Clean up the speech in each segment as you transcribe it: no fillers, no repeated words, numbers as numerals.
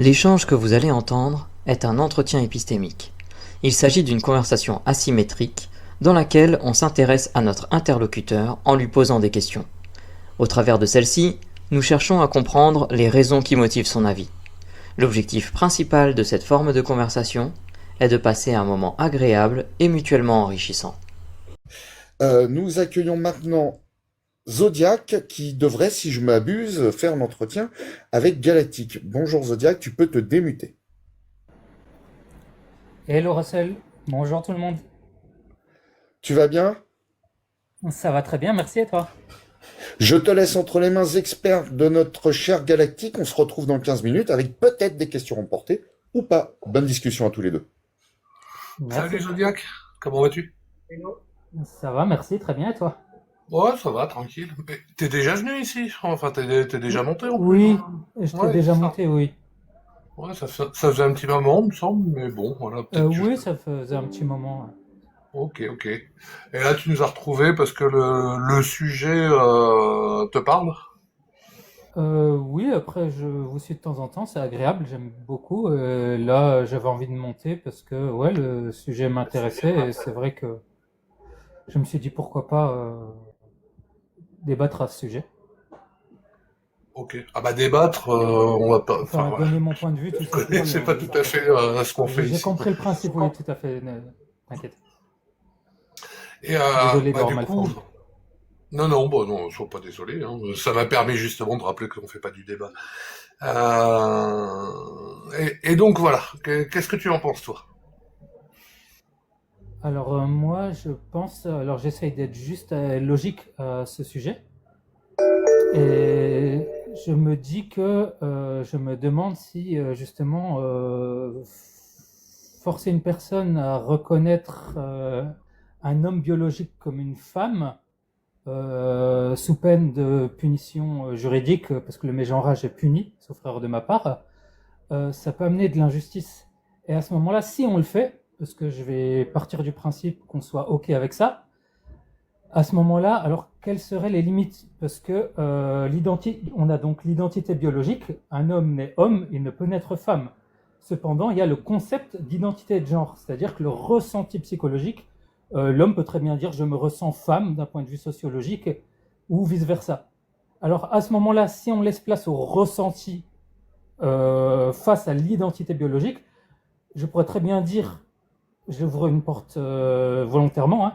L'échange que vous allez entendre est un entretien épistémique. Il s'agit d'une conversation asymétrique dans laquelle on s'intéresse à notre interlocuteur en lui posant des questions. Au travers de celle-ci, nous cherchons à comprendre les raisons qui motivent son avis. L'objectif principal de cette forme de conversation est de passer un moment agréable et mutuellement enrichissant. Nous accueillons maintenant Zodiac qui devrait, si je m'abuse, faire l'entretien avec Galactique. Bonjour Zodiac, tu peux te démuter. Hello Russell, bonjour tout le monde. Tu vas bien? Ça va très bien, merci et toi? Je te laisse entre les mains expertes de notre cher Galactique. On se retrouve dans 15 minutes avec peut-être des questions remportées ou pas. Bonne discussion à tous les deux. Merci. Salut Zodiac, comment vas-tu? Ça va, merci, très bien et toi? Ouais, ça va, tranquille. Mais t'es déjà venu ici? Enfin, t'es déjà monté en plus? Oui, je t'ai Ouais, déjà c'est ça. monté, oui. Ouais, ça faisait un petit moment, il me semble, mais bon, voilà, peut-être que je Oui, peux. ça faisait un petit moment. Ok, ok. Et là, tu nous as retrouvés parce que le sujet te parle? Oui, après je vous suis de temps en temps, c'est agréable, j'aime beaucoup. Là, j'avais envie de monter parce que ouais, le sujet m'intéressait et c'est vrai que je me suis dit pourquoi pas débattre à ce sujet. Ok. Ah bah débattre, on va pas. Enfin, Enfin, voilà. donner mon point de vue, Je tout ça, c'est connais, pas c'est pas le... tout à fait ce qu'on fait J'ai ici. compris le principe, oui, tout à fait, t'inquiète. Et Désolé bah d'avoir du mal coup, formulé. non, non, bon, non, sois pas désolé, hein. Ça m'a permis justement de rappeler qu'on fait pas du débat. Et donc voilà, qu'est-ce que tu en penses toi? Alors moi, je pense, alors j'essaye d'être juste logique à ce sujet, et je me dis que je me demande si justement forcer une personne à reconnaître un homme biologique comme une femme sous peine de punition juridique, parce que le mégenrage est puni, sauf erreur de ma part, ça peut amener de l'injustice. Et à ce moment-là, si on le fait, parce que je vais partir du principe qu'on soit OK avec ça, à ce moment-là, alors quelles seraient les limites? Parce que on a donc l'identité biologique, un homme naît homme, il ne peut naître femme. Cependant, il y a le concept d'identité de genre, c'est-à-dire que le ressenti psychologique, l'homme peut très bien dire je me ressens femme d'un point de vue sociologique, ou vice-versa. Alors à ce moment-là, si on laisse place au ressenti face à l'identité biologique, je pourrais très bien dire, j'ouvre une porte volontairement, hein,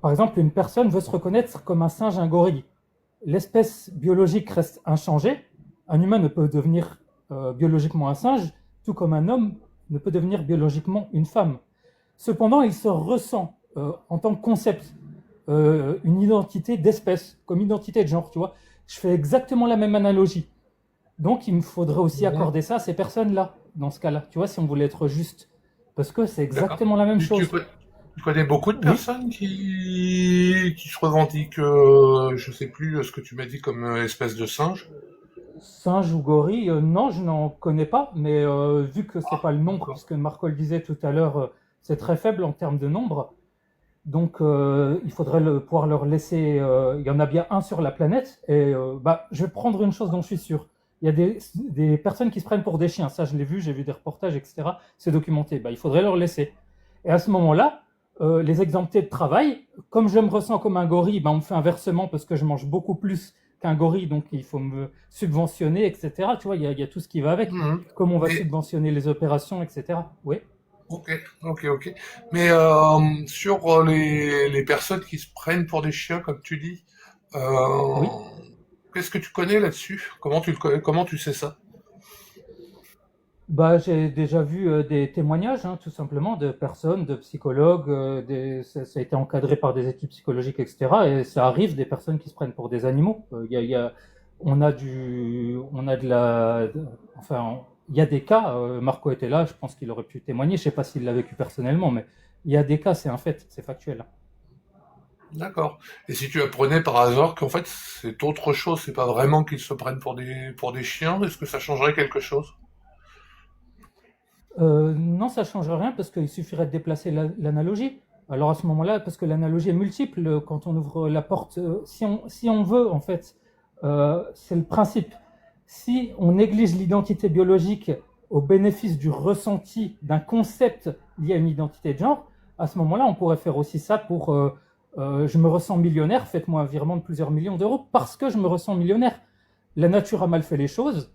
par exemple, une personne veut se reconnaître comme un singe, un gorille. L'espèce biologique reste inchangée. Un humain ne peut devenir biologiquement un singe, tout comme un homme ne peut devenir biologiquement une femme. Cependant, il se ressent en tant que concept une identité d'espèce, comme identité de genre, tu vois. Je fais exactement la même analogie. Donc, il me faudrait aussi Mhm. accorder ça à ces personnes-là, dans ce cas-là, tu vois, si on voulait être juste. Parce que c'est D'accord. exactement la même Tu, tu chose. co- tu connais beaucoup de Oui, personnes qui se revendiquent, je sais plus ce que tu m'as dit comme espèce de singe. singe ou gorille, non, je n'en connais pas, mais vu que c'est Ah, pas le nombre, d'accord. puisque Marco le disait tout à l'heure, c'est très faible en termes de nombre, donc il faudrait pouvoir leur laisser. Il y en a bien un sur la planète, et bah, je vais prendre une chose dont je suis sûr. Il y a des personnes qui se prennent pour des chiens, ça je l'ai vu, j'ai vu des reportages, etc. C'est documenté. Bah, il faudrait leur laisser. Et à ce moment-là, les exemptés de travail, comme je me ressens comme un gorille, bah, on me fait un versement parce que je mange beaucoup plus qu'un gorille, donc il faut me subventionner, etc. Tu vois, il y a tout ce qui va avec. Mhm. Comme on va Et subventionner les opérations, etc. Oui, ok, ok, ok. Mais sur les personnes qui se prennent pour des chiens, comme tu dis, euh, oui. qu'est-ce que tu connais là-dessus? Comment tu sais ça? Bah, j'ai déjà vu des témoignages, hein, tout simplement, de personnes, de psychologues, ça a été encadré par des équipes psychologiques, etc. Et ça arrive des personnes qui se prennent pour des animaux. On a de la, enfin, il y a des cas. Marco était là, je pense qu'il aurait pu témoigner. Je sais pas s'il l'a vécu personnellement, mais il y a des cas, c'est un fait, c'est factuel. D'accord. Et si tu apprenais par hasard qu'en fait c'est autre chose, c'est pas vraiment qu'ils se prennent pour des chiens, est-ce que ça changerait quelque chose? Non, ça ne change rien parce qu'il suffirait de déplacer l'analogie. Alors à ce moment-là, parce que l'analogie est multiple, quand on ouvre la porte, si on veut, en fait, c'est le principe. Si on néglige l'identité biologique au bénéfice du ressenti d'un concept lié à une identité de genre, à ce moment-là, on pourrait faire aussi ça pour je me ressens millionnaire, faites-moi un virement de plusieurs millions d'euros parce que je me ressens millionnaire. La nature a mal fait les choses.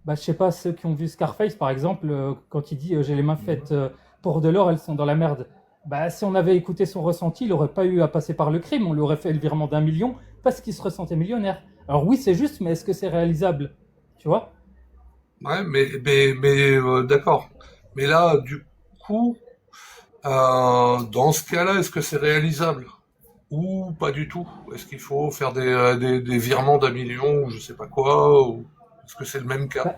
Bah, je sais pas, ceux qui ont vu Scarface, par exemple, quand il dit j'ai les mains faites pour de l'or, elles sont dans la merde. Bah, si on avait écouté son ressenti, il n'aurait pas eu à passer par le crime, on lui aurait fait le virement d'1 million parce qu'il se ressentait millionnaire. Alors oui, c'est juste, mais est-ce que c'est réalisable? Tu vois? Ouais, d'accord. Mais là, du coup, dans ce cas-là, est-ce que c'est réalisable? Ou pas du tout? Est-ce qu'il faut faire des virements d'1 million ou je sais pas quoi? Ou est-ce que c'est le même cas? Bah,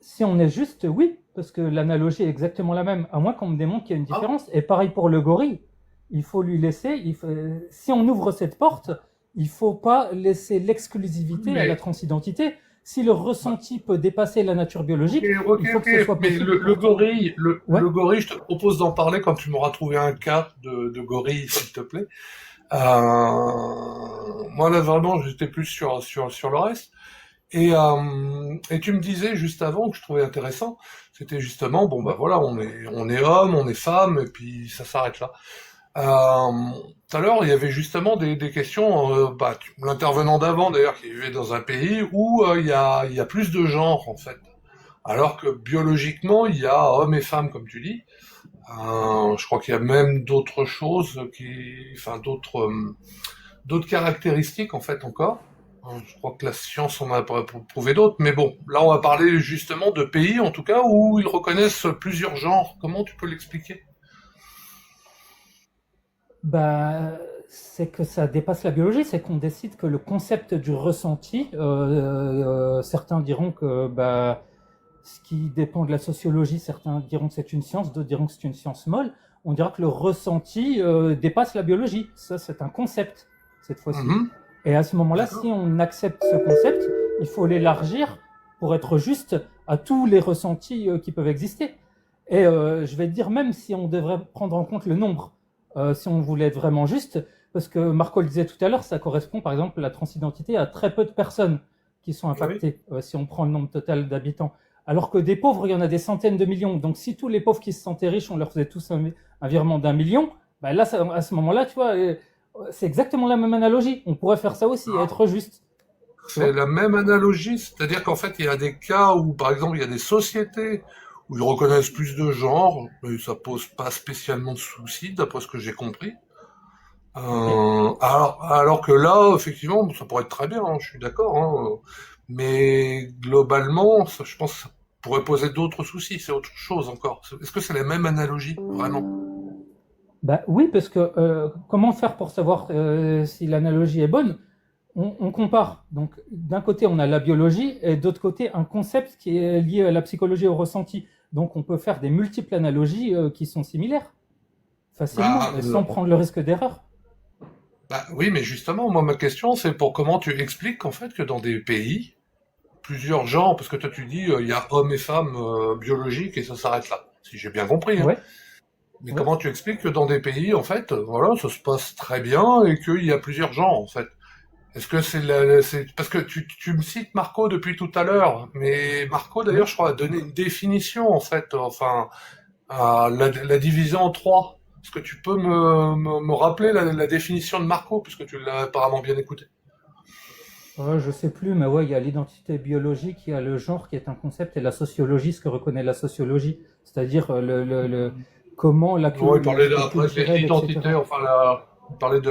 si on est juste, oui, parce que l'analogie est exactement la même, à moins qu'on me démontre qu'il y a une Ah, différence. Et pareil pour le gorille, il faut lui laisser, si on ouvre cette porte, il faut pas laisser l'exclusivité à la mais transidentité. Si le ressenti peut dépasser la nature ok, biologique, ok, il faut que ok. ce soit Mais possible le pour tout. gorille, Ouais. le gorille, je te propose d'en parler quand tu m'auras trouvé un cas de gorille, s'il te plaît. Moi là vraiment, j'étais plus sur le reste. Et tu me disais juste avant que je trouvais intéressant, c'était justement bon bah Ouais. voilà, on est homme, on est femme, et puis ça s'arrête là. Tout à l'heure, il y avait justement des questions. L'intervenant d'avant d'ailleurs qui vivait dans un pays où il y a plus de genres en fait, alors que biologiquement il y a hommes et femmes comme tu dis. Je crois qu'il y a même d'autres choses enfin d'autres caractéristiques en fait encore. Je crois que la science en a prouvé d'autres, mais bon, là on va parler justement de pays en tout cas où ils reconnaissent plusieurs genres. Comment tu peux l'expliquer? Bah, c'est que ça dépasse la biologie, c'est qu'on décide que le concept du ressenti, certains diront que bah, ce qui dépend de la sociologie, certains diront que c'est une science, d'autres diront que c'est une science molle. On dira que le ressenti dépasse la biologie. Ça, c'est un concept, cette fois-ci. Mhm, Et à ce moment-là, si d'accord. on accepte ce concept, il faut l'élargir pour être juste à tous les ressentis qui peuvent exister. Et je vais te dire, même si on devrait prendre en compte le nombre, si on voulait être vraiment juste, parce que Marco le disait tout à l'heure, ça correspond par exemple la transidentité à très peu de personnes qui sont Oui. impactées, si on prend le nombre total d'habitants. Alors que des pauvres, il y en a des centaines de millions. Donc si tous les pauvres qui se sentaient riches, on leur faisait tous un virement d'1 million, bah là, à ce moment-là, tu vois, c'est exactement la même analogie. On pourrait faire ça aussi, être juste. Tu C'est vois? la même analogie, c'est-à-dire qu'en fait, il y a des cas où, par exemple, il y a des sociétés où ils reconnaissent plus de genres, mais ça pose pas spécialement de soucis, d'après ce que j'ai compris. Ok. Alors que là, effectivement, ça pourrait être très bien, hein, je suis d'accord, hein, mais globalement, je pense que ça pourrait poser d'autres soucis, c'est autre chose encore. Est-ce que c'est la même analogie, vraiment? Bah oui, parce que comment faire pour savoir si l'analogie est bonne? On compare. Donc, d'un côté, on a la biologie et d'autre côté, un concept qui est lié à la psychologie et au ressenti. Donc, on peut faire des multiples analogies qui sont similaires facilement, Bah, et sans prendre le risque d'erreur. oui, mais justement, moi, ma question, c'est pour comment tu expliques, en fait, que dans des pays, plusieurs genres, parce que toi tu dis il y a hommes et femmes biologiques et ça s'arrête là, si j'ai bien compris. Hein. Ouais, Mais ouais. comment tu expliques que dans des pays, en fait, voilà, ça se passe très bien et qu'il y a plusieurs genres, en fait? Est-ce que c'est parce que tu me cites Marco depuis tout à l'heure, mais Marco d'ailleurs, Oui. je crois, a donné une définition, en fait, enfin, la division en trois. Est-ce que tu peux me rappeler la définition de Marco, puisque tu l'as apparemment bien écouté? Je sais plus, mais ouais, il y a l'identité biologique, il y a le genre qui est un concept, et la sociologie, ce que reconnaît la sociologie, c'est-à-dire comment Non, il parlait l'aspect après de culturel, l'identité, etc. enfin il parlait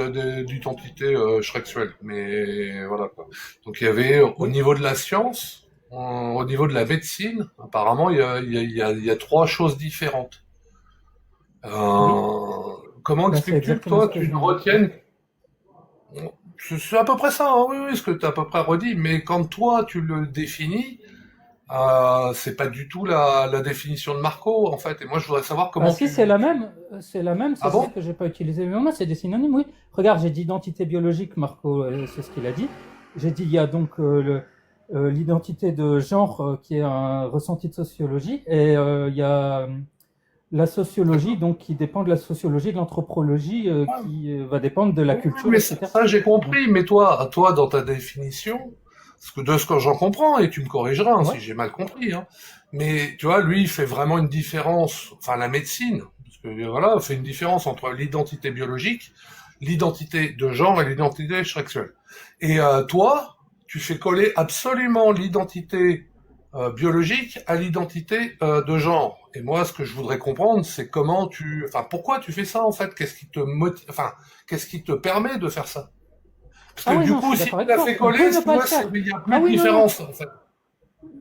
d'identité shrexuelle, mais voilà quoi. Donc il y avait au Oui, niveau de la science, au niveau de la médecine, apparemment il y a trois choses différentes. oui, Comment bah, c'est expliques-tu que exactement toi ce que tu je ne viens de dire. Ouais. retiennes? C'est à peu près ça, hein, oui, oui, ce que tu as à peu près redit, mais quand toi tu le définis, c'est pas du tout la définition de Marco en fait. Et moi je voudrais savoir Ah comment si, c'est la même, Ah c'est bon? juste que j'ai pas utilisé le nom, c'est des synonymes, oui. Regarde, j'ai dit identité biologique, Marco, c'est ce qu'il a dit. J'ai dit, il y a donc l'identité de genre qui est un ressenti de sociologie, et il y a la sociologie, D'accord. donc qui dépend de la sociologie, de l'anthropologie, Ouais, qui va dépendre de la oui, culture, mais ça, etc. ça, j'ai Donc, compris. Mais toi, dans ta définition, Parce que de ce que j'en comprends, et tu me corrigeras hein, Ouais. si j'ai mal compris, hein, mais tu vois, lui, il fait vraiment une différence, enfin la médecine, parce que voilà, fait une différence entre l'identité biologique, l'identité de genre et l'identité sexuelle. Et toi, tu fais coller absolument l'identité biologique à l'identité de genre. Et moi, ce que je voudrais comprendre, c'est enfin, pourquoi tu fais ça en fait? Qu'est-ce qui te motive, enfin, qu'est-ce qui te permet de faire ça? Parce Ah que oui, du non, je coup, suis si d'accord tu avec l'as toi. fait On coller, peut ne tu pas le vois, faire. il n'y a Ah plus de oui, non, non. différence en fait.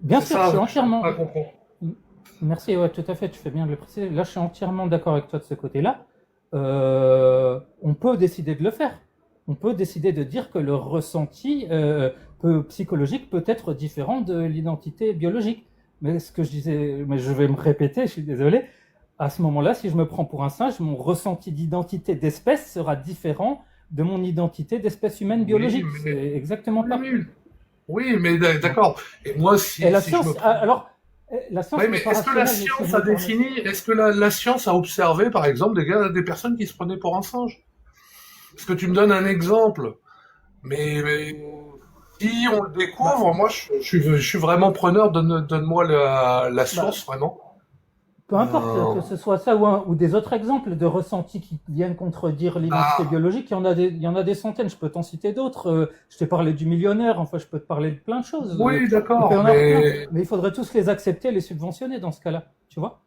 Bien C'est sûr, je ça suis que je entièrement. pas comprendre. Merci, ouais, tout à fait, tu fais bien de le préciser. Là, je suis entièrement d'accord avec toi de ce côté-là. On peut décider de le faire. On peut décider de dire que le ressenti psychologique peut être différent de l'identité biologique. Mais ce que je disais, mais je vais me répéter, je suis désolé. À ce moment-là, si je me prends pour un singe, mon ressenti d'identité d'espèce sera différent de mon identité d'espèce humaine Oui, biologique. mais C'est exactement oui, ça. oui, oui, mais Donc, d'accord. Et moi, et la si je me science, prends. alors, la Oui, science mais n'est pas est-ce que la rationnelle, si science je a me permets. défini, est-ce que la science a observé, par exemple, des personnes qui se prenaient pour un singe? Est-ce que tu me donnes un exemple? Mais si on le Bah, découvre, moi, je suis vraiment preneur. Donne-moi la bah, source, vraiment. peu importe que Euh, ce soit ça ou des autres exemples de ressentis qui viennent contredire l'identité ah, biologique, il y en a des centaines, je peux t'en citer d'autres. Je t'ai parlé du millionnaire, enfin je peux te parler de plein de choses. oui, Il peut y d'accord, en avoir plein, mais mais il faudrait tous les accepter, les subventionner dans ce cas-là, tu vois.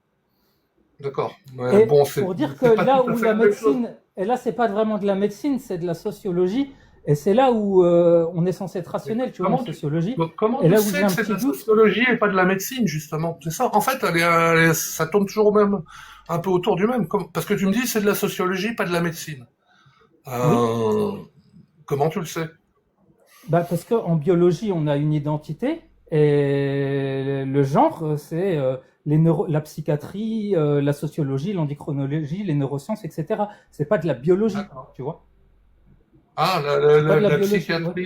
d'accord. Ouais, Et bon, pour dire que c'est pas tout là à où fait la la même chose. médecine, et là c'est pas vraiment de la médecine, c'est de la sociologie, et c'est là où on est censé être Mais rationnel, tu vois, en sociologie, comment et tu là où sais j'ai que un c'est de petit la doute. sociologie et pas de la médecine, justement? C'est ça. En fait, ça tourne toujours au même, un peu autour du même. Parce que tu me dis c'est de la sociologie, pas de la médecine. Oui. Euh, comment tu le sais? Bah, parce qu'en biologie, on a une identité et le genre, c'est la psychiatrie, la sociologie, l'endocrinologie, les neurosciences, etc. C'est pas de la biologie, D'accord. tu vois. Ah, C'est pas de la biologie, ouais.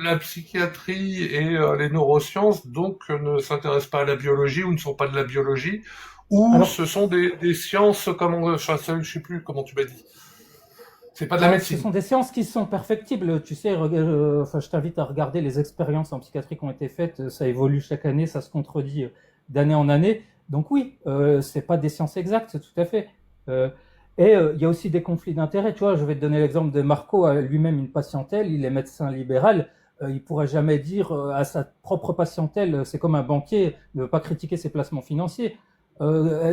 la psychiatrie et les neurosciences, donc, ne s'intéressent pas à la biologie ou ne sont pas de la biologie, ou Alors, ce sont des sciences, enfin, je sais plus comment tu m'as dit. C'est pas de la bah, ce médecine. sont des sciences qui sont perfectibles. Tu sais, enfin, je t'invite à regarder les expériences en psychiatrie qui ont été faites. Ça évolue chaque année, ça se contredit d'année en année. Donc oui, c'est pas des sciences exactes, tout à fait. Euh, il y a aussi des conflits d'intérêts. Tu vois, je vais te donner l'exemple de Marco, lui-même une patientèle. Il est médecin libéral. Il pourrait jamais dire à sa propre patientèle, c'est comme un banquier, ne veut pas critiquer ses placements financiers.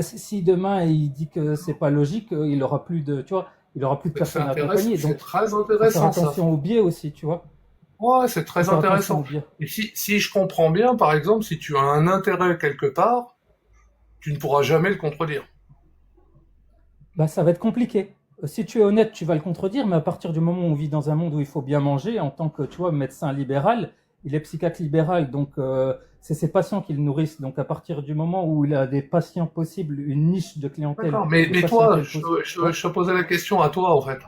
Si demain il dit que c'est pas logique, il aura plus de, tu vois, il aura plus de C'est personnes à intéressant, accompagner. c'est Donc, très faut faire intéressant ça. attention aux biais aussi, tu vois. Ouais, c'est Faut très faire attention intéressant. aux biais. Et si je comprends bien, par exemple, si tu as un intérêt quelque part, tu ne pourras jamais le contredire. Bah, ça va être compliqué. Si tu es honnête, tu vas le contredire, mais à partir du moment où on vit dans un monde où il faut bien manger, en tant que, tu vois, médecin libéral, il est psychiatre libéral, donc c'est ses patients qui le nourrissent. Donc à partir du moment où il a des patients possibles, une niche de clientèle, D'accord. de Mais toi, patientèle possible. Ouais. je te posais la question à toi, en fait.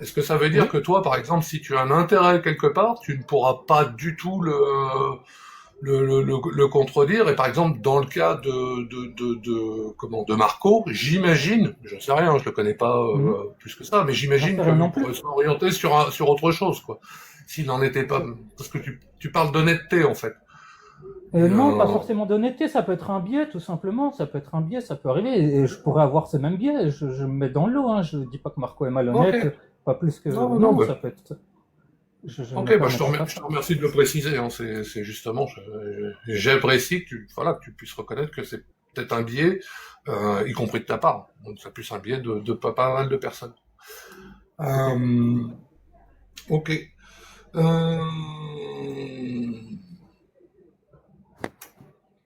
Est-ce que ça veut dire Oui. que toi, par exemple, si tu as un intérêt quelque part, tu ne pourras pas du tout le contredire? Et par exemple, dans le cas de Marco, j'imagine, je sais rien, je le connais pas Mhm. plus que ça, mais J'en j'imagine sais rien non qu'il plus. pourrait s'orienter sur autre chose, quoi. S'il n'en était pas, parce que tu parles d'honnêteté, en fait. Et, Non, pas forcément d'honnêteté, ça peut être un biais, tout simplement. Ça peut être un biais, ça peut arriver. Et je pourrais avoir ce même biais. Je me mets dans le lot. Hein. Je dis pas que Marco est ok. malhonnête, pas plus que. Non, non, Non, bah, ça peut être. Je ne me ok, bah, permettrai pas je te ça. remercie de le préciser, hein. C'est justement, j'apprécie que voilà, que tu puisses reconnaître que c'est peut-être un biais, y compris de ta part. Donc, c'est plus un biais de pas mal de personnes. Tout est. Euh, ok. Euh,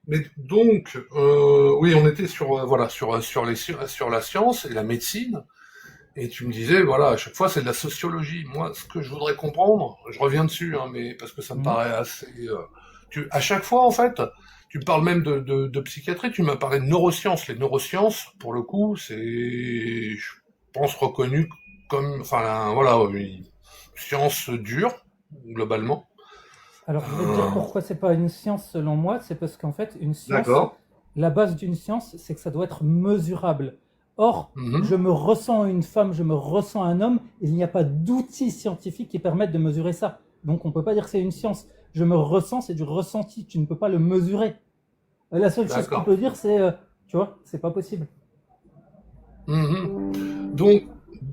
mais donc, oui, on était sur, voilà, sur la science et la médecine. Et tu me disais, voilà, à chaque fois, c'est de la sociologie. Moi, ce que je voudrais comprendre, je reviens dessus, hein, mais parce que ça me Mhm. paraît assez. À chaque fois, en fait, tu me parles même de psychiatrie, tu m'as parlé de neurosciences. Les neurosciences, pour le coup, c'est, je pense, reconnu comme, enfin, voilà, une science dure, globalement. Alors, je vais te dire Euh, pourquoi c'est pas une science selon moi. C'est parce qu'en fait, une science, d'accord. la base d'une science, c'est que ça doit être mesurable. Or, Mhm. je me ressens une femme, je me ressens un homme, il n'y a pas d'outils scientifiques qui permettent de mesurer ça. Donc, on ne peut pas dire que c'est une science. je me ressens, c'est du ressenti. Tu ne peux pas le mesurer. La seule chose que tu D'accord. peux dire, c'est, tu vois, c'est pas possible. Mhm.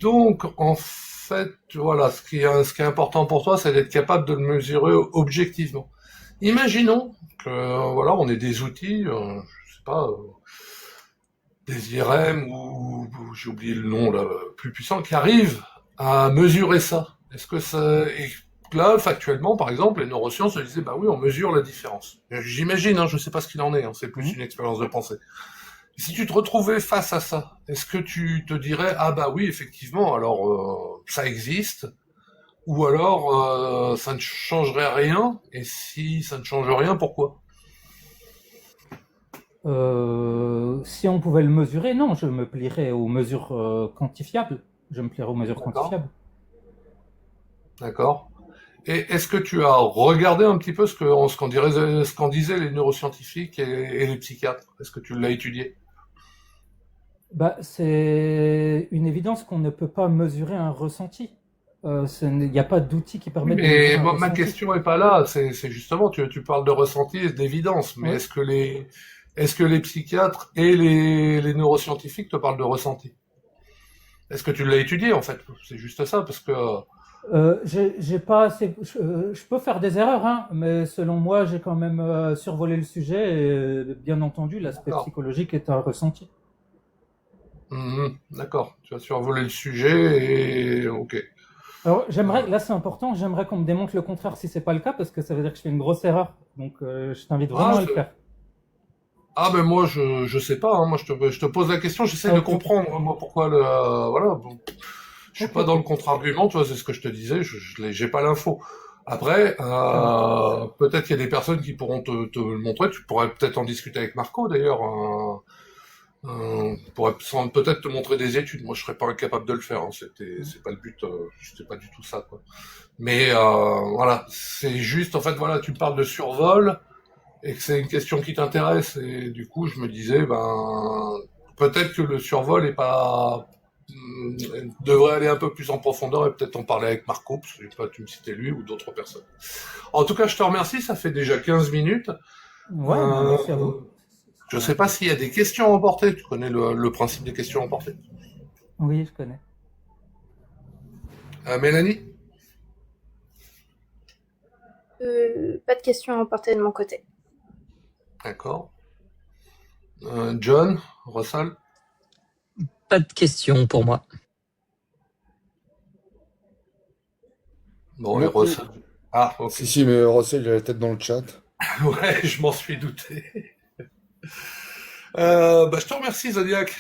Donc, en fait, voilà, ce qui est important pour toi, c'est d'être capable de le mesurer objectivement. Imaginons que, voilà, on ait des outils, je sais pas, des IRM ou j'ai oublié le nom là, plus puissant, qui arrivent à mesurer ça. Est-ce que ça, et là, factuellement, par exemple, les neurosciences se disaient, bah oui, on mesure la différence. J'imagine, hein, je sais pas ce qu'il en est, hein, c'est plus Mhm. une expérience de pensée. Si tu te retrouvais face à ça, est-ce que tu te dirais, ah bah oui, effectivement, alors ça existe, ou alors ça ne changerait rien, et si ça ne change rien, pourquoi? Si on pouvait le mesurer, non, je me plierais aux mesures quantifiables. Je me plierais aux mesures D'accord, quantifiables. d'accord. Et est-ce que tu as regardé un petit peu ce qu'en disaient les neuroscientifiques et les psychiatres? Est-ce que tu l'as étudié? Bah, c'est une évidence qu'on ne peut pas mesurer un ressenti. Il n'y a pas d'outil qui Oui, permette de mesurer mais un moi, ma ressenti. question est pas là. C'est justement, tu parles de ressenti et d'évidence, mais Oui. est-ce que les psychiatres et les neuroscientifiques te parlent de ressenti? Est-ce que tu l'as étudié en fait? C'est juste ça, parce que J'ai pas assez. Je peux faire des erreurs, hein, mais selon moi, j'ai quand même survolé le sujet. Et, bien entendu, l'aspect d'accord. psychologique est un ressenti. Mhm, d'accord. Tu as survolé le sujet et ok. Alors, Euh, là c'est important, j'aimerais qu'on me démontre le contraire si c'est pas le cas, parce que ça veut dire que je fais une grosse erreur. Donc, je t'invite ah, vraiment à le faire. ben moi je sais pas. Hein. Moi je te pose la question. J'essaie Ah, de ok, ok. comprendre moi pourquoi voilà. Bon, je suis Ok, pas dans ok. le contre-argument. Tu vois, c'est ce que je te disais. J'ai pas l'info. Après, Ça marche. peut-être qu'il y a des personnes qui pourront te le montrer. Tu pourrais peut-être en discuter avec Marco d'ailleurs. Pourrait peut-être te montrer des études. Moi, je serais pas incapable de le faire. Hein. C'est pas le but. C'était pas du tout ça, quoi. Mais voilà, c'est juste. En fait, voilà, tu me parles de survol et que c'est une question qui t'intéresse. Et du coup, je me disais, ben, peut-être que le survol est pas devrait aller un peu plus en profondeur et peut-être en parler avec Marco, parce que je sais pas, tu me citais lui ou d'autres personnes. En tout cas, je te remercie. Ça fait déjà 15 minutes. Ouais, ben Euh, merci à vous. je C'était sais pas intéressant. s'il y a des questions à emporter. Tu connais le principe des questions à emporter. Oui, je connais. Mélanie? Pas de questions à emporter de mon côté. D'accord. John? Russell? Pas de questions pour moi. Bon, et Non plus. Russell? Ah, ok. Si, mais Russell, il a la tête dans le chat. Ouais, je m'en suis douté. Bah, je te remercie, Zodiac.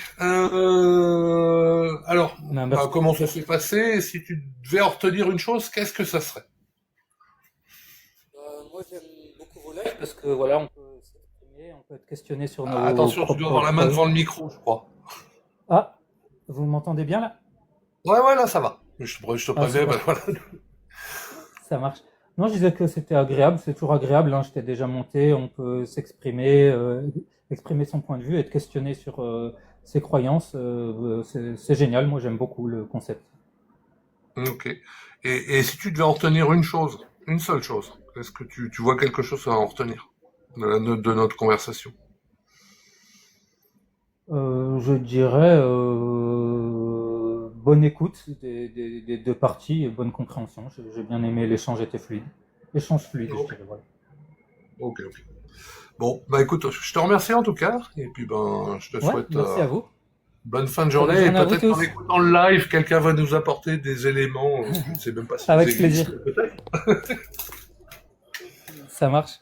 Alors, Ben, bah, merci. comment ça s'est passé? Si tu devais en retenir une chose, qu'est-ce que ça serait? Moi, j'aime beaucoup vos lives parce que voilà, on peut s'exprimer, on peut être questionné sur Ah, nos attention, tu dois propres avoir la main projets. devant le micro, je crois. Ah, vous m'entendez bien là? Ouais, ouais, là, ça va. Je te Ah, préviens, bah, super. voilà. Ça marche. Non, je disais que c'était agréable, c'est toujours agréable, hein, j'étais déjà monté, on peut s'exprimer, exprimer son point de vue, être questionné sur ses croyances, c'est génial, moi j'aime beaucoup le concept. Ok. Et si tu devais en retenir une chose, une seule chose, est-ce que tu vois quelque chose à en retenir de notre conversation? Je dirais bonne écoute des deux parties et bonne compréhension. J'ai bien aimé, l'échange était fluide. Échange fluide, je Ok, dirais, voilà. ok, ok. Bon, bah écoute, je te remercie en tout cas, et puis ben, je te Ouais, souhaite merci à vous. bonne fin de Très belle journée, et journée à vous peut-être qu'en tous. écoutant le live, quelqu'un va nous apporter des éléments, je ne sais même pas s'ils Avec existent, plaisir. peut-être. Ça marche.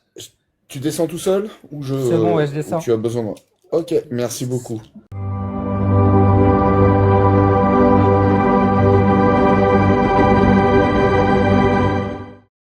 Tu descends tout seul ou C'est bon, ouais, je ou descends. tu as besoin de moi? Ok, merci beaucoup.